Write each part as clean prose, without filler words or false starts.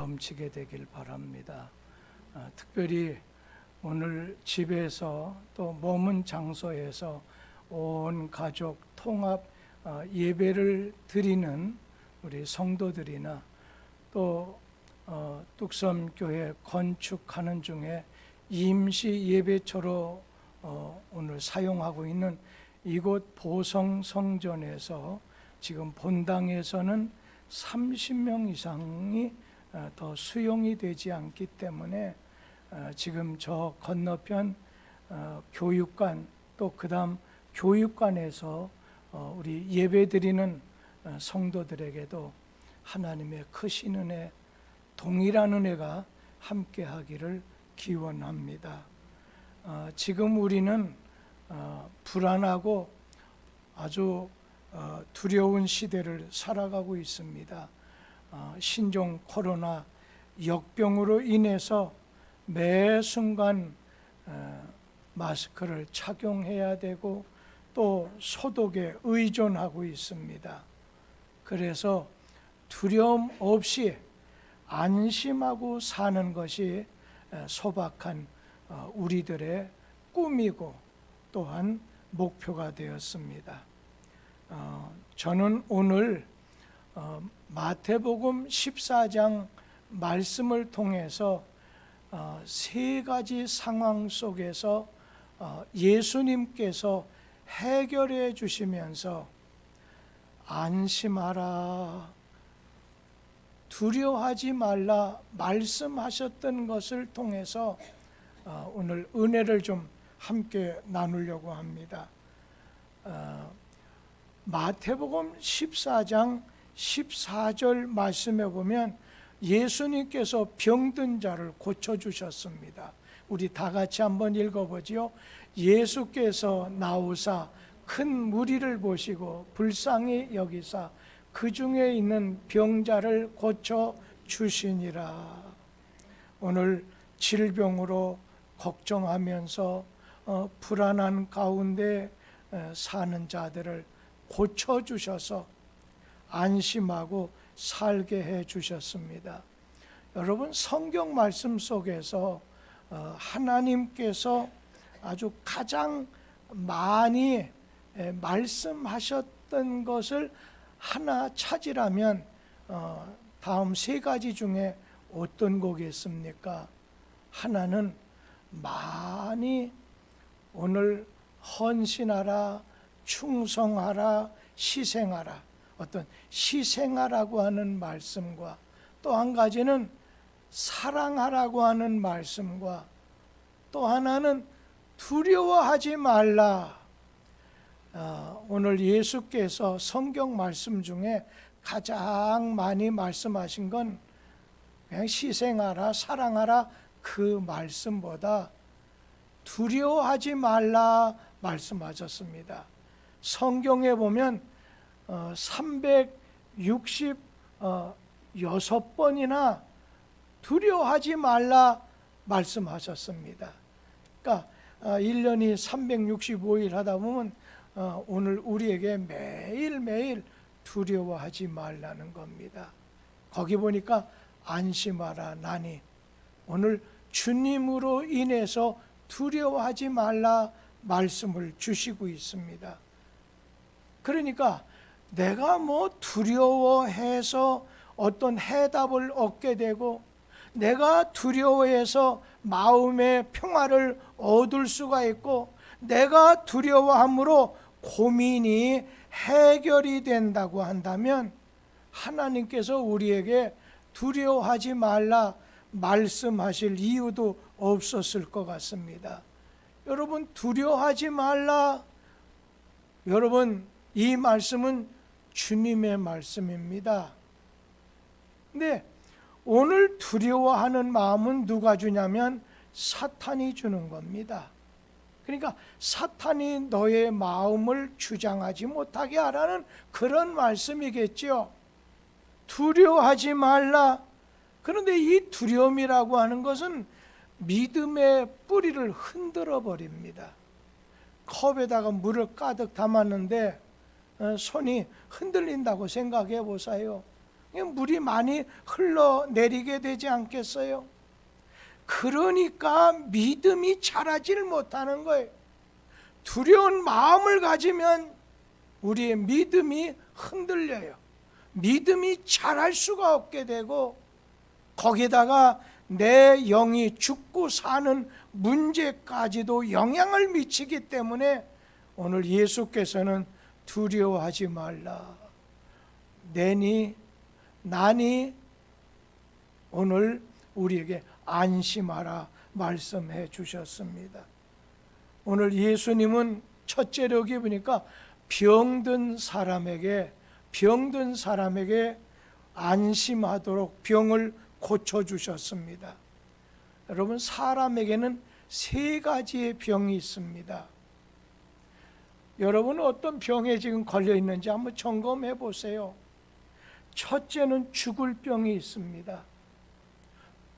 넘치게 되길 바랍니다. 특별히 오늘 집에서 또 머문 장소에서 온 가족 통합 예배를 드리는 우리 성도들이나 또 뚝섬교회 건축하는 중에 임시 예배처로 오늘 사용하고 있는 이곳 보성성전에서 지금 본당에서는 30명 이상이 더 수용이 되지 않기 때문에 지금 저 건너편 교육관 또 그다음 교육관에서 우리 예배드리는 성도들에게도 하나님의 크신 은혜, 동일한 은혜가 함께하기를 기원합니다. 지금 우리는 불안하고 아주 두려운 시대를 살아가고 있습니다. 신종 코로나 역병으로 인해서 매 순간 마스크를 착용해야 되고 또 소독에 의존하고 있습니다. 그래서 두려움 없이 안심하고 사는 것이 소박한 우리들의 꿈이고 또한 목표가 되었습니다. 저는 오늘 마태복음 14장 말씀을 통해서 세 가지 상황 속에서 예수님께서 해결해 주시면서 안심하라, 두려워하지 말라 말씀하셨던 것을 통해서 오늘 은혜를 좀 함께 나누려고 합니다. 마태복음 14장 14절 말씀에 보면 예수님께서 병든 자를 고쳐주셨습니다. 우리 다 같이 한번 읽어보지요. 예수께서 나오사 큰 무리를 보시고 불쌍히 여기사 그 중에 있는 병자를 고쳐주시니라. 오늘 질병으로 걱정하면서 불안한 가운데 사는 자들을 고쳐주셔서 안심하고 살게 해주셨습니다. 여러분, 성경 말씀 속에서 하나님께서 아주 가장 많이 말씀하셨던 것을 하나 찾으라면 다음 세 가지 중에 어떤 거겠습니까? 하나는 많이 오늘 헌신하라, 충성하라, 희생하라, 어떤 희생하라고 하는 말씀과 또 한 가지는 사랑하라고 하는 말씀과 또 하나는 두려워하지 말라. 오늘 예수께서 성경 말씀 중에 가장 많이 말씀하신 건 그냥 희생하라, 사랑하라 그 말씀보다 두려워하지 말라 말씀하셨습니다. 성경에 보면 366번이나 두려워하지 말라 말씀하셨습니다. 그러니까 1년이 365일 하다 보면 오늘 우리에게 매일매일 두려워하지 말라는 겁니다. 거기 보니까 안심하라 나니 오늘 주님으로 인해서 두려워하지 말라 말씀을 주시고 있습니다. 그러니까 내가 뭐 두려워해서 어떤 해답을 얻게 되고 내가 두려워해서 마음의 평화를 얻을 수가 있고 내가 두려워함으로 고민이 해결이 된다고 한다면 하나님께서 우리에게 두려워하지 말라 말씀하실 이유도 없었을 것 같습니다. 여러분, 두려워하지 말라. 여러분, 이 말씀은 주님의 말씀입니다. 근데 오늘 두려워하는 마음은 누가 주냐면 사탄이 주는 겁니다. 그러니까 사탄이 너의 마음을 주장하지 못하게 하라는 그런 말씀이겠죠. 두려워하지 말라. 그런데 이 두려움이라고 하는 것은 믿음의 뿌리를 흔들어 버립니다. 컵에다가 물을 가득 담았는데 손이 흔들린다고 생각해 보세요. 물이 많이 흘러내리게 되지 않겠어요? 그러니까 믿음이 자라질 못하는 거예요. 두려운 마음을 가지면 우리의 믿음이 흔들려요. 믿음이 자랄 수가 없게 되고, 거기다가 내 영이 죽고 사는 문제까지도 영향을 미치기 때문에 오늘 예수께서는 두려워하지 말라, 나니 오늘 우리에게 안심하라 말씀해 주셨습니다. 오늘 예수님은 첫째로 여기 보니까 병든 사람에게 안심하도록 병을 고쳐주셨습니다. 여러분, 사람에게는 3가지의 병이 있습니다. 여러분 어떤 병에 지금 걸려 있는지 한번 점검해 보세요. 첫째는 죽을 병이 있습니다.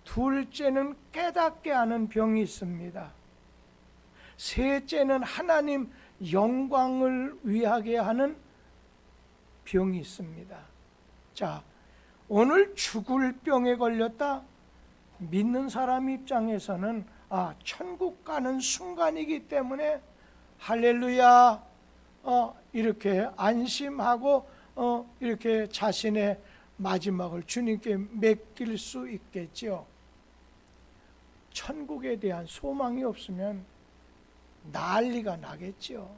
둘째는 깨닫게 하는 병이 있습니다. 셋째는 하나님 영광을 위하게 하는 병이 있습니다. 자, 오늘 죽을 병에 걸렸다. 믿는 사람 입장에서는 천국 가는 순간이기 때문에 할렐루야, 이렇게 안심하고 이렇게 자신의 마지막을 주님께 맡길 수 있겠죠. 천국에 대한 소망이 없으면 난리가 나겠죠.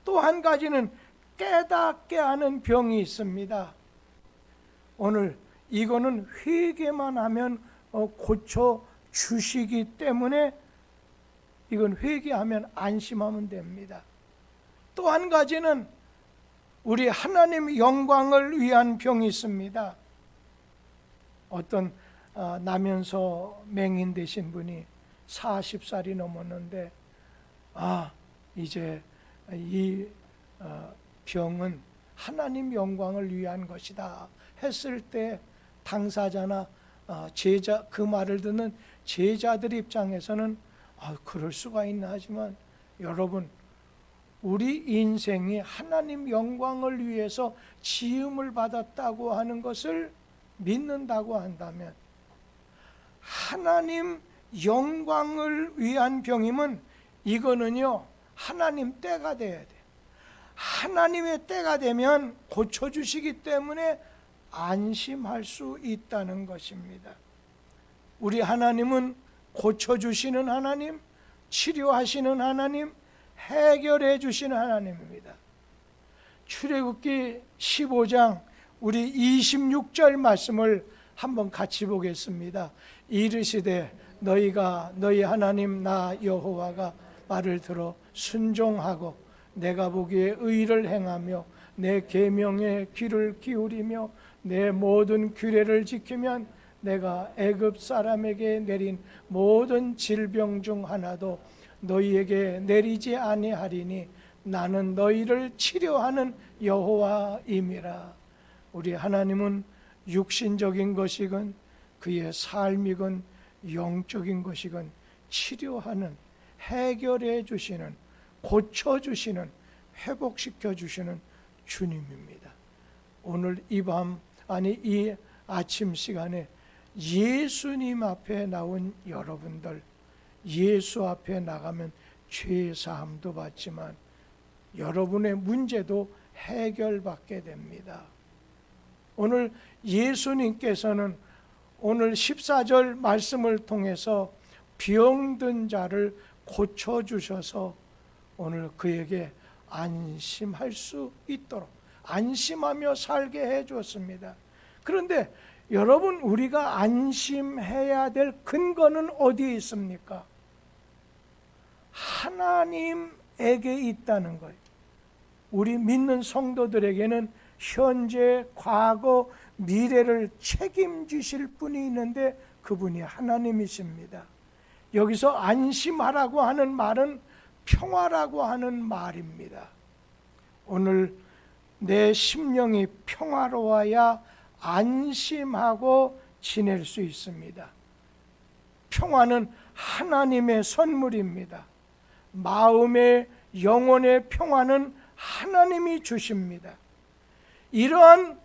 또 한 가지는 깨닫게 하는 병이 있습니다. 오늘 이거는 회개만 하면 고쳐 주시기 때문에 이건 회개하면 안심하면 됩니다. 또 한 가지는 우리 하나님 영광을 위한 병이 있습니다. 어떤 나면서 맹인 되신 분이 40살이 넘었는데 이제 이 병은 하나님 영광을 위한 것이다 했을 때 당사자나 제자, 그 말을 듣는 제자들 입장에서는 그럴 수가 있나 하지만, 여러분, 우리 인생이 하나님 영광을 위해서 지음을 받았다고 하는 것을 믿는다고 한다면, 하나님 영광을 위한 병임은 이거는요, 하나님 때가 돼야 돼. 하나님의 때가 되면 고쳐주시기 때문에 안심할 수 있다는 것입니다. 우리 하나님은 고쳐주시는 하나님, 치료하시는 하나님, 해결해 주시는 하나님입니다. 출애굽기 15장 우리 26절 말씀을 한번 같이 보겠습니다. 이르시되 너희 하나님 나 여호와가 말을 들어 순종하고 내가 보기에 의를 행하며 내 계명에 귀를 기울이며 내 모든 규례를 지키면 내가 애굽 사람에게 내린 모든 질병 중 하나도 너희에게 내리지 아니하리니 나는 너희를 치료하는 여호와임이라. 우리 하나님은 육신적인 것이건 그의 삶이건 영적인 것이건 치료하는, 해결해 주시는, 고쳐 주시는, 회복시켜 주시는 주님입니다. 오늘 이 아침 시간에 예수님 앞에 나온 여러분들, 예수 앞에 나가면 죄 사함도 받지만 여러분의 문제도 해결받게 됩니다. 오늘 예수님께서는 오늘 14절 말씀을 통해서 병든 자를 고쳐주셔서 오늘 그에게 안심할 수 있도록 안심하며 살게 해주었습니다. 그런데 여러분, 우리가 안심해야 될 근거는 어디에 있습니까? 하나님에게 있다는 거예요. 우리 믿는 성도들에게는 현재, 과거, 미래를 책임지실 분이 있는데 그분이 하나님이십니다. 여기서 안심하라고 하는 말은 평화라고 하는 말입니다. 오늘 내 심령이 평화로워야 안심하고 지낼 수 있습니다. 평화는 하나님의 선물입니다. 마음의, 영혼의 평화는 하나님이 주십니다. 이러한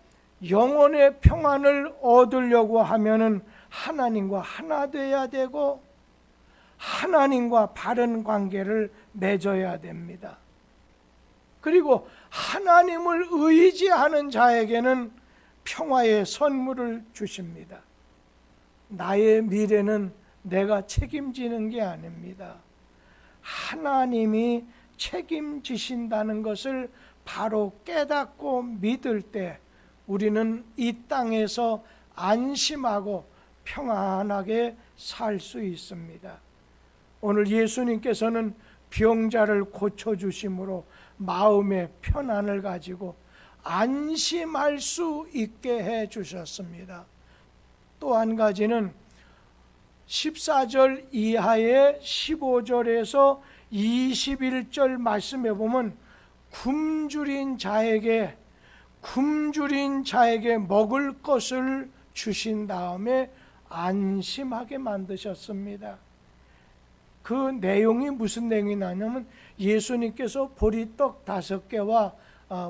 영혼의 평안을 얻으려고 하면은 하나님과 하나 되어야 되고 하나님과 바른 관계를 맺어야 됩니다. 그리고 하나님을 의지하는 자에게는 평화의 선물을 주십니다. 나의 미래는 내가 책임지는 게 아닙니다. 하나님이 책임지신다는 것을 바로 깨닫고 믿을 때 우리는 이 땅에서 안심하고 평안하게 살 수 있습니다. 오늘 예수님께서는 병자를 고쳐주심으로 마음의 편안을 가지고 안심할 수 있게 해주셨습니다. 또 한 가지는 14절 이하의 15절에서 21절 말씀에 보면 굶주린 자에게 먹을 것을 주신 다음에 안심하게 만드셨습니다. 그 내용이 무슨 내용이 나냐면 예수님께서 보리떡 5개와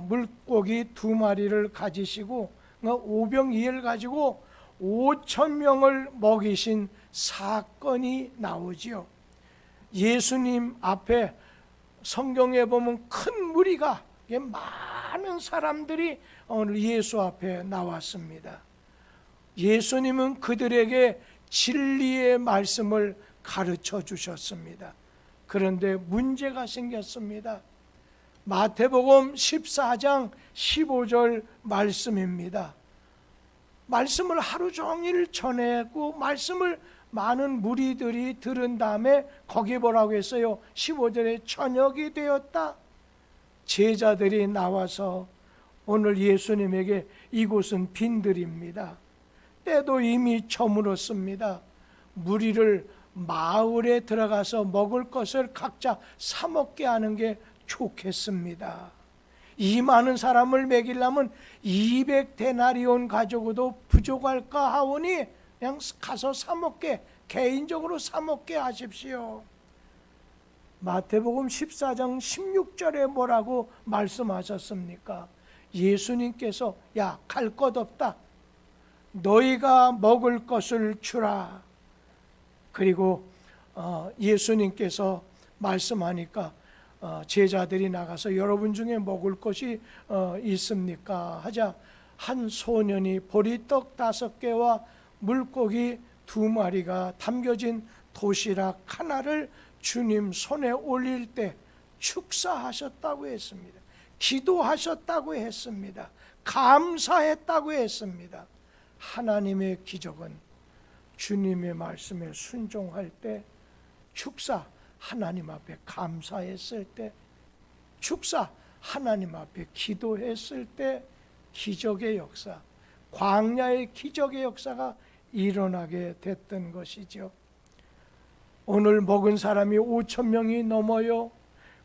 물고기 2마리를 가지시고 오병이어를 가지고 5,000명을 먹이신 사건이 나오지요. 예수님 앞에 성경에 보면 큰 무리가, 많은 사람들이 오늘 예수 앞에 나왔습니다. 예수님은 그들에게 진리의 말씀을 가르쳐 주셨습니다. 그런데 문제가 생겼습니다. 마태복음 14장 15절 말씀입니다. 말씀을 하루 종일 전했고 말씀을 많은 무리들이 들은 다음에 거기 뭐라고 했어요? 15절에 저녁이 되었다. 제자들이 나와서 오늘 예수님에게 이곳은 빈들입니다. 때도 이미 저물었습니다. 무리를 마을에 들어가서 먹을 것을 각자 사 먹게 하는 게 좋겠습니다. 이 많은 사람을 먹이려면 200데나리온 가지고도 부족할까 하오니 그냥 가서 사 먹게, 개인적으로 사 먹게 하십시오. 마태복음 14장 16절에 뭐라고 말씀하셨습니까? 예수님께서 야, 갈 것 없다. 너희가 먹을 것을 주라. 그리고 예수님께서 말씀하니까 제자들이 나가서 여러분 중에 먹을 것이 있습니까? 하자 한 소년이 보리떡 5개와 물고기 2마리가 담겨진 도시락 하나를 주님 손에 올릴 때 축사하셨다고 했습니다. 기도하셨다고 했습니다. 감사했다고 했습니다. 하나님의 기적은 주님의 말씀에 순종할 때, 축사 하나님 앞에 감사했을 때, 축사 하나님 앞에 기도했을 때 기적의 역사, 광야의 기적의 역사가 일어나게 됐던 것이죠. 오늘 먹은 사람이 5,000명이 넘어요.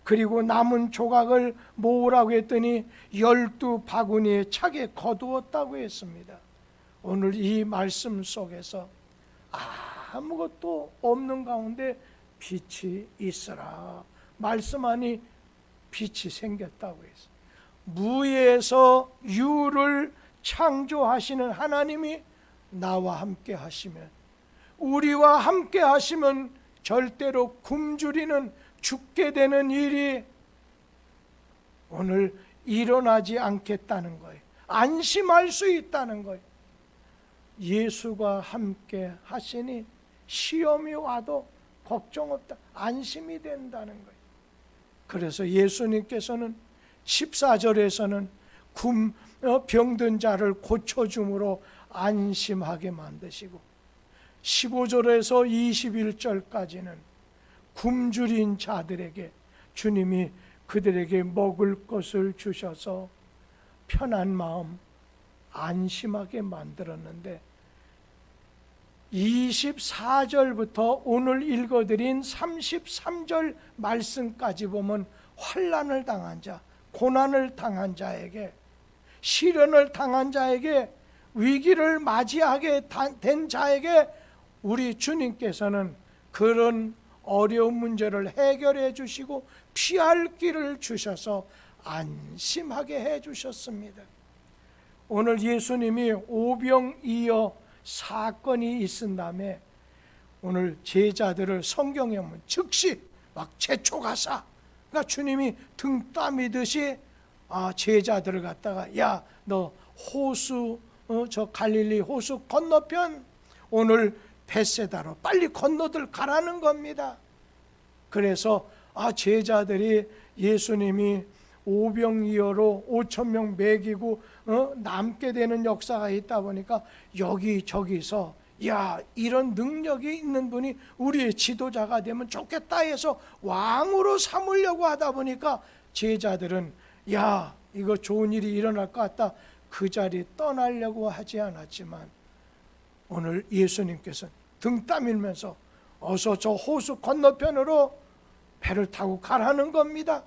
그리고 남은 조각을 모으라고 했더니 12바구니에 차게 거두었다고 했습니다. 오늘 이 말씀 속에서 아무것도 없는 가운데 빛이 있으라 말씀하니 빛이 생겼다고 했어요. 무에서 유를 창조하시는 하나님이 나와 함께 하시면, 우리와 함께 하시면 절대로 굶주리는, 죽게 되는 일이 오늘 일어나지 않겠다는 거예요. 안심할 수 있다는 거예요. 예수가 함께 하시니 시험이 와도 걱정 없다, 안심이 된다는 거예요. 그래서 예수님께서는 14절에서는 병든 자를 고쳐줌으로 안심하게 만드시고, 15절에서 21절까지는 굶주린 자들에게 주님이 그들에게 먹을 것을 주셔서 편한 마음, 안심하게 만들었는데, 24절부터 오늘 읽어드린 33절 말씀까지 보면 환난을 당한 자, 고난을 당한 자에게, 시련을 당한 자에게, 위기를 맞이하게 된 자에게 우리 주님께서는 그런 어려운 문제를 해결해 주시고 피할 길을 주셔서 안심하게 해 주셨습니다. 오늘 예수님이 오병이어 사건이 있은 다음에 오늘 제자들을 성경에 보면 즉시 막 재촉하사, 그러니까 주님이 등 따미듯이 제자들을 갖다가 야, 너 호수 저 갈릴리 호수 건너편 오늘 벳세다로 빨리 건너들 가라는 겁니다. 그래서 제자들이 예수님이 오병이어로 5,000명 먹이고 남게 되는 역사가 있다 보니까 여기저기서 야, 이런 능력이 있는 분이 우리의 지도자가 되면 좋겠다 해서 왕으로 삼으려고 하다 보니까 제자들은 야, 이거 좋은 일이 일어날 것 같다, 그 자리 떠나려고 하지 않았지만 오늘 예수님께서 등 따밀면서 어서 저 호수 건너편으로 배를 타고 가라는 겁니다.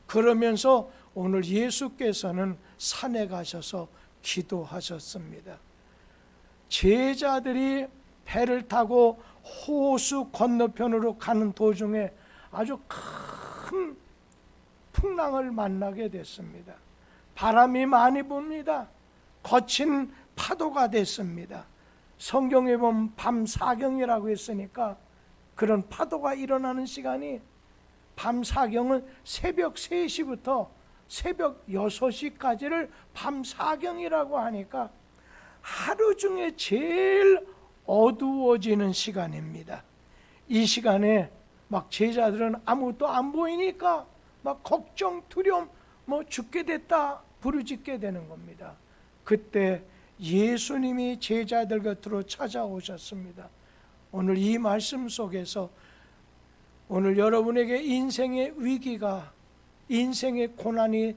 그러면서 오늘 예수께서는 산에 가셔서 기도하셨습니다. 제자들이 배를 타고 호수 건너편으로 가는 도중에 아주 큰 풍랑을 만나게 됐습니다. 바람이 많이 붑니다. 거친 파도가 됐습니다. 성경에 보면 밤 사경이라고 했으니까 그런 파도가 일어나는 시간이 밤 사경은 새벽 3시부터 새벽 6시까지를 밤 사경이라고 하니까 하루 중에 제일 어두워지는 시간입니다. 이 시간에 막 제자들은 아무것도 안 보이니까 막 걱정, 두려움, 죽게 됐다 부르짖게 되는 겁니다. 그때 예수님이 제자들 곁으로 찾아오셨습니다. 오늘 이 말씀 속에서 오늘 여러분에게 인생의 위기가, 인생의 고난이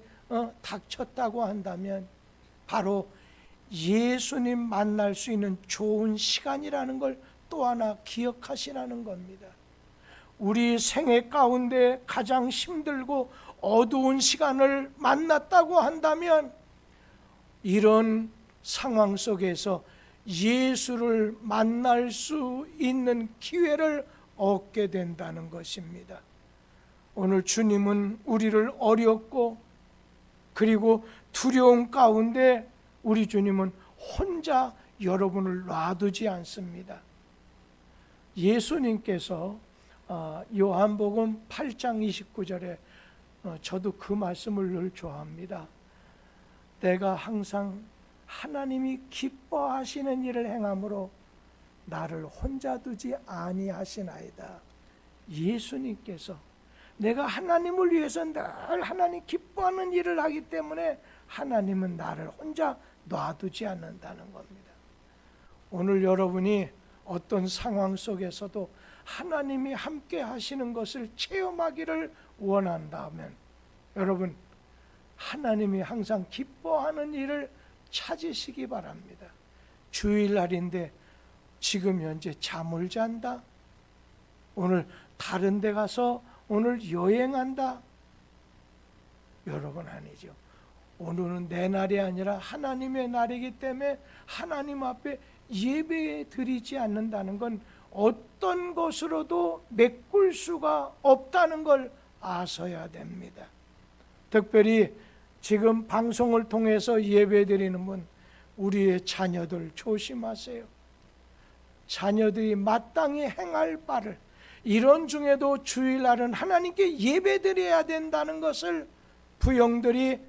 닥쳤다고 한다면 바로 예수님 만날 수 있는 좋은 시간이라는 걸 또 하나 기억하시라는 겁니다. 우리 생애 가운데 가장 힘들고 어두운 시간을 만났다고 한다면 이런 상황 속에서 예수를 만날 수 있는 기회를 얻게 된다는 것입니다. 오늘 주님은 우리를 어렵고 그리고 두려움 가운데 우리 주님은 혼자 여러분을 놔두지 않습니다. 예수님께서 요한복음 8장 29절에 저도 그 말씀을 늘 좋아합니다. 내가 항상 하나님이 기뻐하시는 일을 행함으로 나를 혼자 두지 아니하시나이다. 예수님께서 내가 하나님을 위해서 늘 하나님 기뻐하는 일을 하기 때문에 하나님은 나를 혼자 놔두지 않는다는 겁니다. 오늘 여러분이 어떤 상황 속에서도 하나님이 함께 하시는 것을 체험하기를 원한다면 여러분 하나님이 항상 기뻐하는 일을 찾으시기 바랍니다. 주일날인데 지금 현재 잠을 잔다? 오늘 다른 데 가서 오늘 여행한다? 여러분 아니죠. 오늘은 내 날이 아니라 하나님의 날이기 때문에 하나님 앞에 예배 드리지 않는다는 건 어떤 것으로도 메꿀 수가 없다는 걸 아셔야 됩니다. 특별히 지금 방송을 통해서 예배 드리는 분, 우리의 자녀들 조심하세요. 자녀들이 마땅히 행할 바를, 이런 중에도 주일날은 하나님께 예배 드려야 된다는 것을 부형들이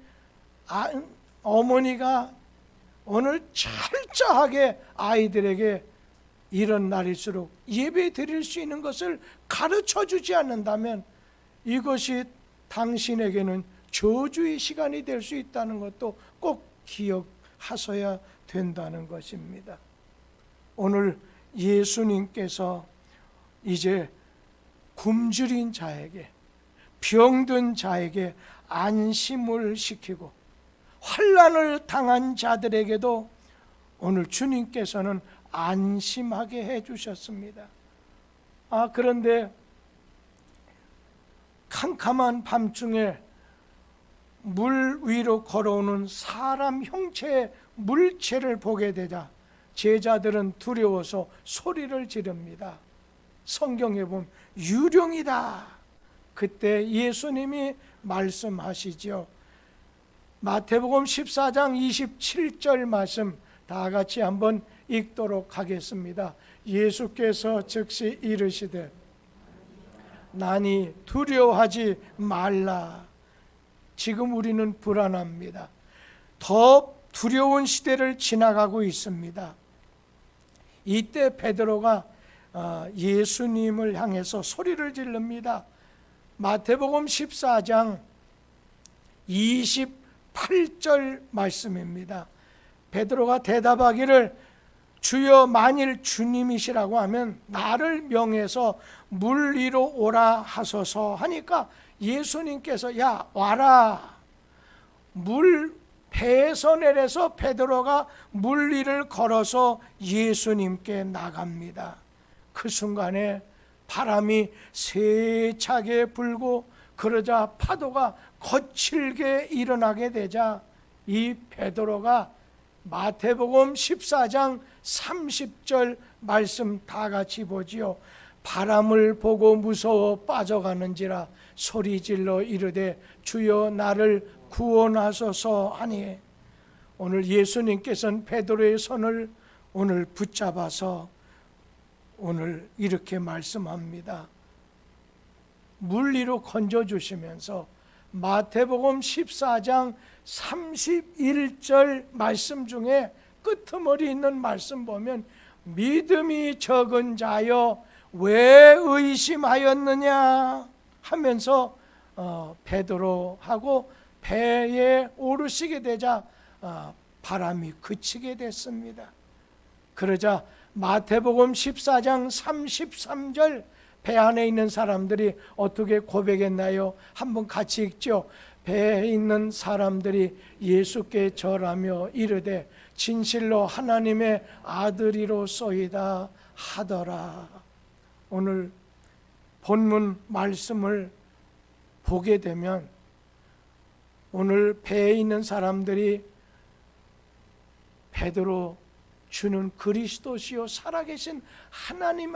어머니가 오늘 철저하게 아이들에게 이런 날일수록 예배 드릴 수 있는 것을 가르쳐 주지 않는다면 이것이 당신에게는 저주의 시간이 될 수 있다는 것도 꼭 기억하셔야 된다는 것입니다. 오늘 예수님께서 이제 굶주린 자에게, 병든 자에게 안심을 시키고 환난을 당한 자들에게도 오늘 주님께서는 안심하게 해주셨습니다. 그런데 캄캄한 밤중에 물 위로 걸어오는 사람 형체의 물체를 보게 되자 제자들은 두려워서 소리를 지릅니다. 성경에 보면 유령이다. 그때 예수님이 말씀하시죠. 마태복음 14장 27절 말씀 다 같이 한번 읽도록 하겠습니다. 예수께서 즉시 이르시되 나니 두려워하지 말라. 지금 우리는 불안합니다. 더 두려운 시대를 지나가고 있습니다. 이때 베드로가 예수님을 향해서 소리를 지릅니다. 마태복음 14장 28절 말씀입니다. 베드로가 대답하기를 주여 만일 주님이시라고 하면 나를 명해서 물 위로 오라 하소서 하니까 예수님께서 야 와라. 물 배에서 내려서 베드로가 물 위를 걸어서 예수님께 나갑니다. 그 순간에 바람이 세차게 불고 그러자 파도가 거칠게 일어나게 되자 이 베드로가 마태복음 14장 30절 말씀 다 같이 보지요. 바람을 보고 무서워 빠져가는지라 소리질러 이르되 주여 나를 구원하소서 하니 오늘 예수님께서는 베드로의 손을 오늘 붙잡아서 오늘 이렇게 말씀합니다. 물 위로 건져주시면서 마태복음 14장 31절 말씀 중에 끄트머리 있는 말씀 보면 믿음이 적은 자여 왜 의심하였느냐 하면서 베드로하고 배에 오르시게 되자 바람이 그치게 됐습니다. 그러자 마태복음 14장 33절 배 안에 있는 사람들이 어떻게 고백했나요? 한번 같이 읽죠. 배에 있는 사람들이 예수께 절하며 이르되 진실로 하나님의 아들이로소이다 하더라. 오늘 본문 말씀을 보게 되면 오늘 배에 있는 사람들이 베드로 주는 그리스도시요 살아계신 하나님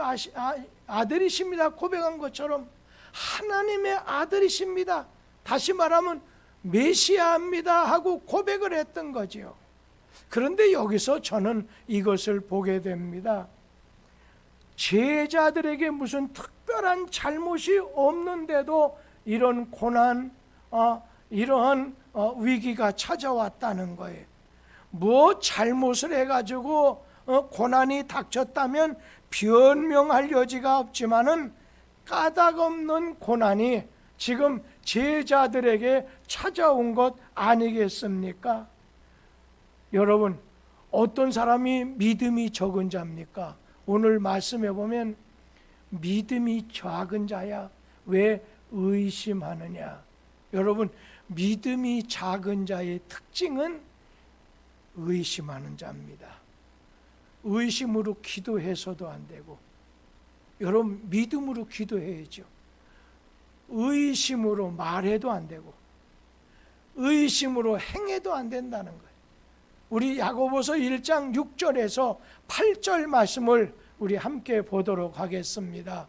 아들이십니다 고백한 것처럼 하나님의 아들이십니다, 다시 말하면 메시아입니다 하고 고백을 했던 거지요. 그런데 여기서 저는 이것을 보게 됩니다. 제자들에게 무슨 특별한 잘못이 없는데도 이런 고난, 이러한 위기가 찾아왔다는 거예요. 뭐 잘못을 해가지고 고난이 닥쳤다면 변명할 여지가 없지만은 까닭없는 고난이 지금 제자들에게 찾아온 것 아니겠습니까? 여러분, 어떤 사람이 믿음이 적은 자입니까? 오늘 말씀해 보면 믿음이 작은 자야 왜 의심하느냐. 여러분, 믿음이 작은 자의 특징은 의심하는 자입니다. 의심으로 기도해서도 안 되고, 여러분 믿음으로 기도해야죠. 의심으로 말해도 안 되고 의심으로 행해도 안 된다는 거예요. 우리 야고보서 1장 6절에서 8절 말씀을 우리 함께 보도록 하겠습니다.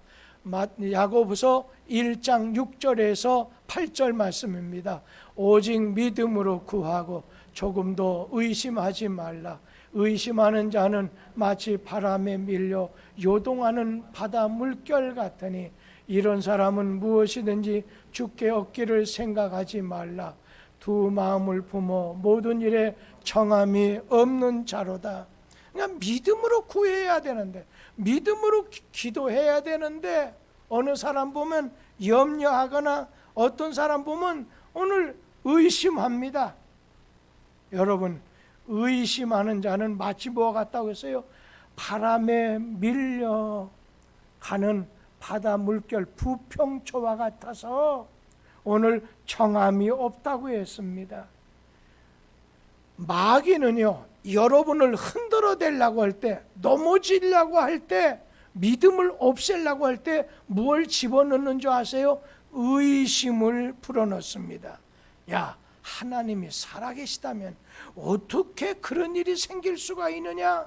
야고보서 1장 6절에서 8절 말씀입니다. 오직 믿음으로 구하고 조금도 의심하지 말라. 의심하는 자는 마치 바람에 밀려 요동하는 바다 물결 같으니 이런 사람은 무엇이든지 주께 얻기를 생각하지 말라. 두 마음을 품어 모든 일에 정함이 없는 자로다. 그냥 믿음으로 구해야 되는데, 믿음으로 기도해야 되는데, 어느 사람 보면 염려하거나 어떤 사람 보면 오늘 의심합니다. 여러분, 의심하는 자는 마치 뭐와 같다고 했어요? 바람에 밀려가는 바다 물결 부평초와 같아서 오늘 정함이 없다고 했습니다. 마귀는요, 여러분을 흔들어대려고 할 때, 넘어지려고 할 때, 믿음을 없애려고 할 때 뭘 집어넣는 줄 아세요? 의심을 불어넣습니다. 야, 하나님이 살아계시다면 어떻게 그런 일이 생길 수가 있느냐?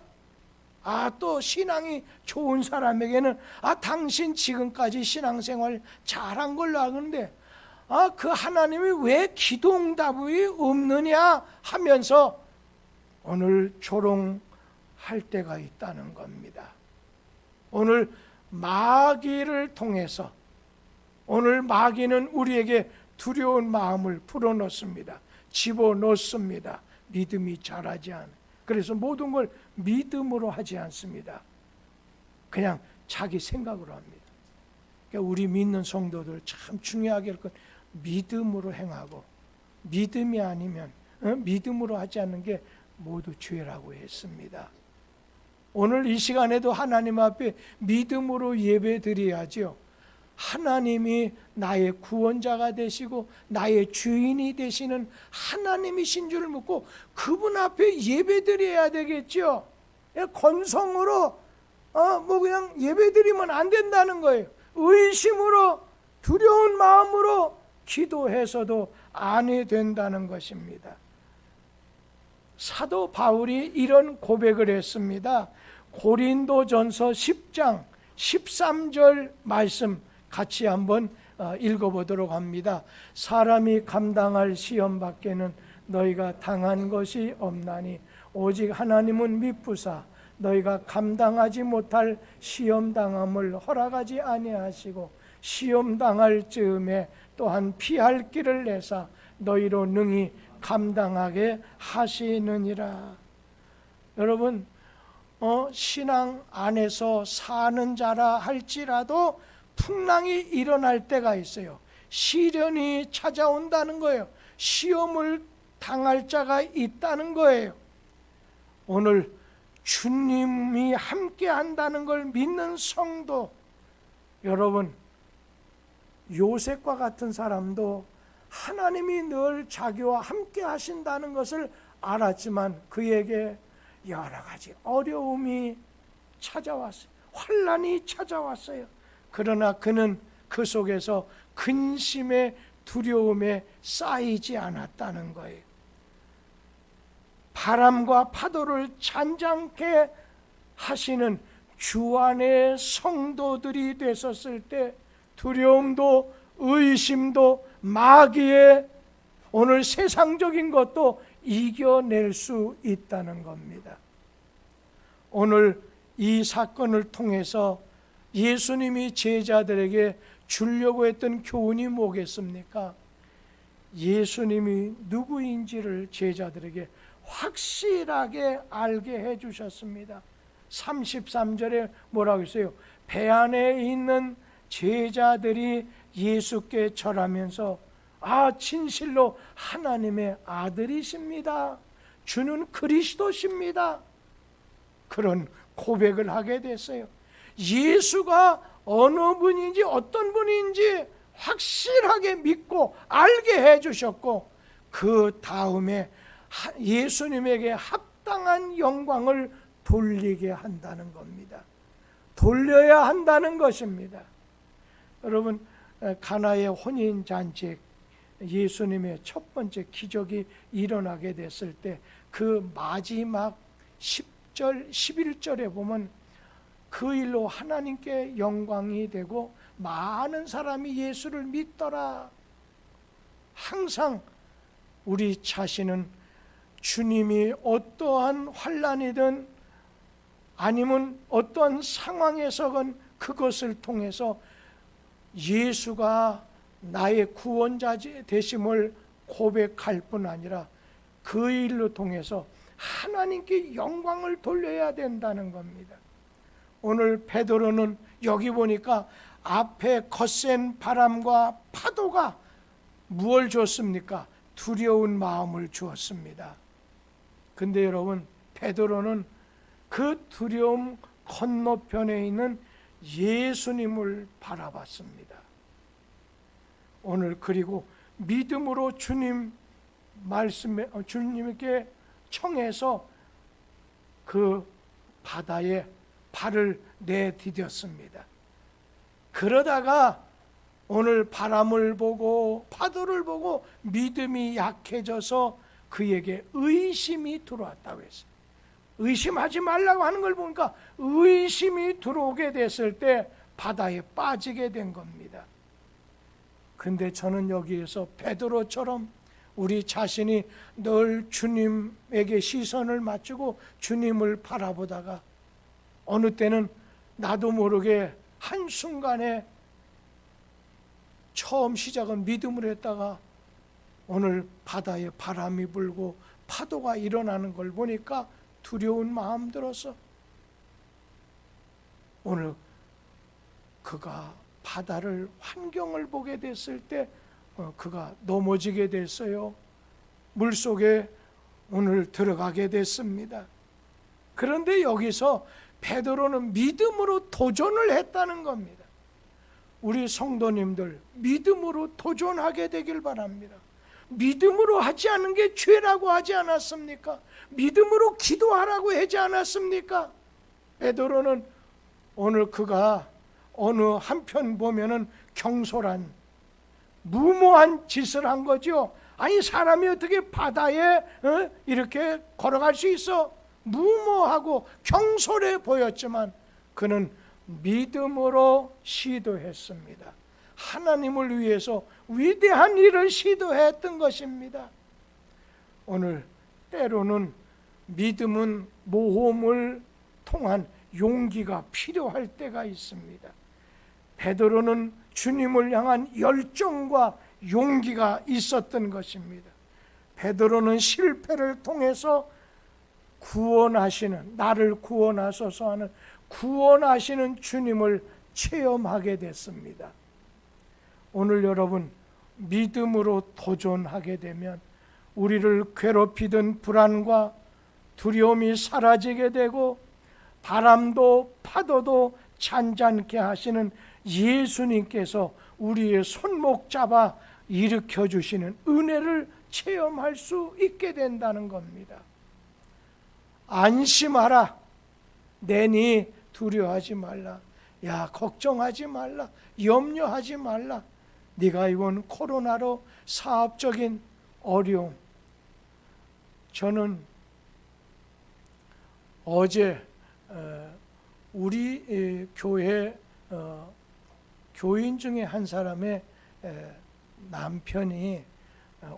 또 신앙이 좋은 사람에게는 당신 지금까지 신앙생활 잘한 걸로 아는데 그 하나님이 왜 기도응답이 없느냐 하면서 오늘 조롱할 때가 있다는 겁니다. 오늘 마귀를 통해서, 오늘 마귀는 우리에게 두려운 마음을 풀어놓습니다. 집어넣습니다. 믿음이 자라지 않아요. 그래서 모든 걸 믿음으로 하지 않습니다. 그냥 자기 생각으로 합니다. 그러니까 우리 믿는 성도들 참 중요하게 할 건 믿음으로 행하고, 믿음이 아니면 믿음으로 하지 않는 게 모두 죄라고 했습니다. 오늘 이 시간에도 하나님 앞에 믿음으로 예배 드려야죠. 하나님이 나의 구원자가 되시고 나의 주인이 되시는 하나님이신 줄 믿고 그분 앞에 예배 드려야 되겠죠. 건성으로 그냥 예배 드리면 안 된다는 거예요. 의심으로, 두려운 마음으로 기도해서도 안 된다는 것입니다. 사도 바울이 이런 고백을 했습니다. 고린도전서 10장 13절 말씀 같이 한번 읽어보도록 합니다. 사람이 감당할 시험 밖에는 너희가 당한 것이 없나니 오직 하나님은 미쁘사 너희가 감당하지 못할 시험 당함을 허락하지 아니하시고 시험 당할 즈음에 또한 피할 길을 내사 너희로 능히 감당하게 하시느니라. 여러분, 신앙 안에서 사는 자라 할지라도 풍랑이 일어날 때가 있어요. 시련이 찾아온다는 거예요. 시험을 당할 자가 있다는 거예요. 오늘 주님이 함께 한다는 걸 믿는 성도 여러분, 요셉과 같은 사람도 하나님이 늘 자기와 함께 하신다는 것을 알았지만 그에게 여러 가지 어려움이 찾아왔어요. 환난이 찾아왔어요. 그러나 그는 그 속에서 근심의 두려움에 쌓이지 않았다는 거예요. 바람과 파도를 잔잔케 하시는 주 안의 성도들이 되었을 때 두려움도 의심도 마귀의 오늘 세상적인 것도 이겨낼 수 있다는 겁니다. 오늘 이 사건을 통해서 예수님이 제자들에게 주려고 했던 교훈이 뭐겠습니까? 예수님이 누구인지를 제자들에게 확실하게 알게 해주셨습니다. 33절에 뭐라고 했어요? 배 안에 있는 제자들이 예수께 절하면서 진실로 하나님의 아들이십니다. 주는 그리스도십니다. 그런 고백을 하게 됐어요. 예수가 어느 분인지 어떤 분인지 확실하게 믿고 알게 해주셨고 그 다음에 예수님에게 합당한 영광을 돌리게 한다는 겁니다. 돌려야 한다는 것입니다. 여러분, 가나의 혼인잔치에 예수님의 첫 번째 기적이 일어나게 됐을 때 그 마지막 10절, 11절에 보면 그 일로 하나님께 영광이 되고 많은 사람이 예수를 믿더라. 항상 우리 자신은 주님이 어떠한 환난이든 아니면 어떠한 상황에서건 그것을 통해서 예수가 나의 구원자 되심을 고백할 뿐 아니라 그 일로 통해서 하나님께 영광을 돌려야 된다는 겁니다. 오늘 베드로는 여기 보니까 앞에 거센 바람과 파도가 무엇을 줬습니까? 두려운 마음을 주었습니다. 근데 여러분, 베드로는 그 두려움 건너편에 있는 예수님을 바라봤습니다. 오늘 그리고 믿음으로 주님께 청해서 그 바다에 발을 내디뎠습니다. 그러다가 오늘 바람을 보고 파도를 보고 믿음이 약해져서 그에게 의심이 들어왔다고 했어요. 의심하지 말라고 하는 걸 보니까 의심이 들어오게 됐을 때 바다에 빠지게 된 겁니다. 근데 저는 여기에서 베드로처럼 우리 자신이 늘 주님에게 시선을 맞추고 주님을 바라보다가 어느 때는 나도 모르게 한순간에 처음 시작은 믿음으로 했다가 오늘 바다에 바람이 불고 파도가 일어나는 걸 보니까 두려운 마음 들어서 오늘 그가 바다를 환경을 보게 됐을 때 그가 넘어지게 됐어요. 물속에 오늘 들어가게 됐습니다. 그런데 여기서 베드로는 믿음으로 도전을 했다는 겁니다. 우리 성도님들 믿음으로 도전하게 되길 바랍니다. 믿음으로 하지 않은 게 죄라고 하지 않았습니까? 믿음으로 기도하라고 하지 않았습니까? 베드로는 오늘 그가 어느 한편 보면은 경솔한 무모한 짓을 한 거죠. 아니 사람이 어떻게 바다에 이렇게 걸어갈 수 있어? 무모하고 경솔해 보였지만 그는 믿음으로 시도했습니다. 하나님을 위해서 위대한 일을 시도했던 것입니다. 오늘 때로는 믿음은 모험을 통한 용기가 필요할 때가 있습니다. 베드로는 주님을 향한 열정과 용기가 있었던 것입니다. 베드로는 실패를 통해서 구원하시는, 나를 구원하소서 하는 구원하시는 주님을 체험하게 됐습니다. 오늘 여러분 믿음으로 도전하게 되면 우리를 괴롭히던 불안과 두려움이 사라지게 되고 바람도 파도도 잔잔케 하시는 예수님께서 우리의 손목 잡아 일으켜 주시는 은혜를 체험할 수 있게 된다는 겁니다. 안심하라. 내니 두려워하지 말라. 야, 걱정하지 말라. 염려하지 말라. 네가 이번 코로나로 사업적인 어려움. 저는 어제 우리 교회 교인 중에 한 사람의 남편이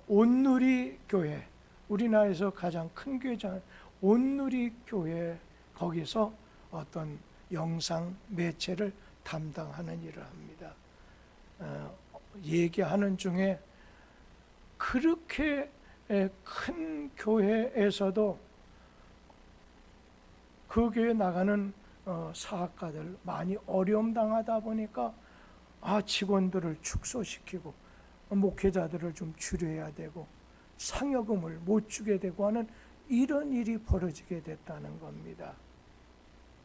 온누리 교회, 우리나라에서 가장 큰 교회잖아요. 온누리 교회 거기서 어떤 영상 매체를 담당하는 일을 합니다. 얘기하는 중에 그렇게 큰 교회에서도 그 교회 나가는 사학가들 많이 어려움 당하다 보니까 직원들을 축소시키고 목회자들을 좀 줄여야 되고 상여금을 못 주게 되고 하는 이런 일이 벌어지게 됐다는 겁니다.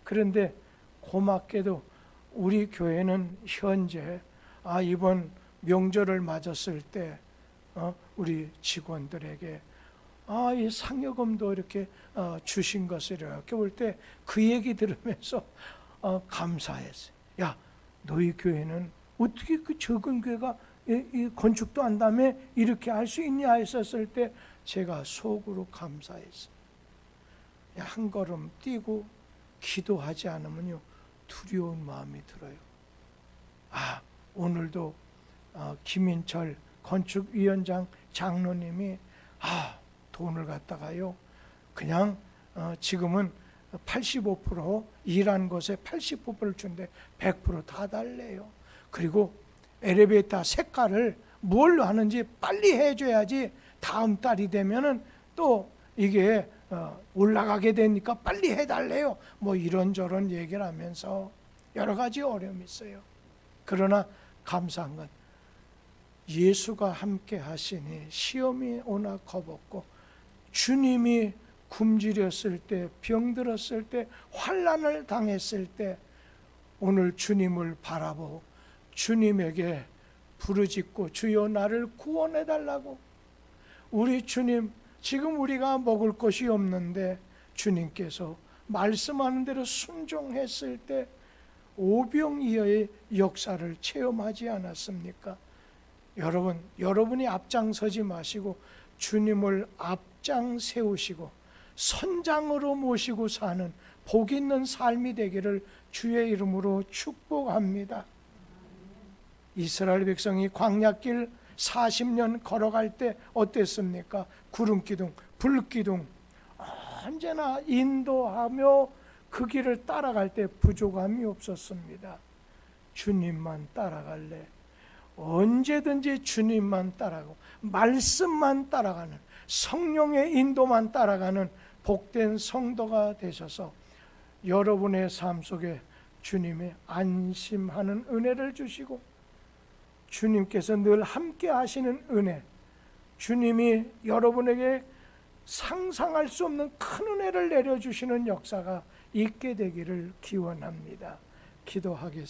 그런데 고맙게도 우리 교회는 현재 이번 명절을 맞았을 때 우리 직원들에게 이 상여금도 이렇게 주신 것을 이렇게 볼 때 그 얘기 들으면서 감사했어요. 야, 너희 교회는 어떻게 그 적은 교회가 이 건축도 한 다음에 이렇게 할 수 있냐 했었을 때 제가 속으로 감사했어요. 한 걸음 뛰고 기도하지 않으면요 두려운 마음이 들어요. 오늘도 김인철 건축위원장 장로님이 돈을 갖다가요 그냥 지금은 85% 일한 것에 80%를 준대 100% 다 달래요. 그리고 엘리베이터 색깔을 뭘로 하는지 빨리 해줘야지 다음 달이 되면은 또 이게 올라가게 되니까 빨리 해달래요. 뭐 이런저런 얘기를 하면서 여러 가지 어려움이 있어요. 그러나 감사한 건 예수가 함께 하시니 시험이 오나 겁없고 주님이 굶주렸을 때, 병들었을 때, 환난을 당했을 때 오늘 주님을 바라보고 주님에게 부르짖고 주여 나를 구원해달라고. 우리 주님, 지금 우리가 먹을 것이 없는데 주님께서 말씀하는 대로 순종했을 때 오병이어의 역사를 체험하지 않았습니까? 여러분, 여러분이 앞장서지 마시고 주님을 앞장 세우시고 선장으로 모시고 사는 복 있는 삶이 되기를 주의 이름으로 축복합니다. 이스라엘 백성이 광야길 40년 걸어갈 때 어땠습니까? 구름기둥, 불기둥 언제나 인도하며 그 길을 따라갈 때 부족함이 없었습니다. 주님만 따라갈래? 언제든지 주님만 따라가고 말씀만 따라가는, 성령의 인도만 따라가는 복된 성도가 되셔서 여러분의 삶 속에 주님의 안심하는 은혜를 주시고 주님께서 늘 함께 하시는 은혜, 주님이 여러분에게 상상할 수 없는 큰 은혜를 내려주시는 역사가 있게 되기를 기원합니다. 기도하겠습니다.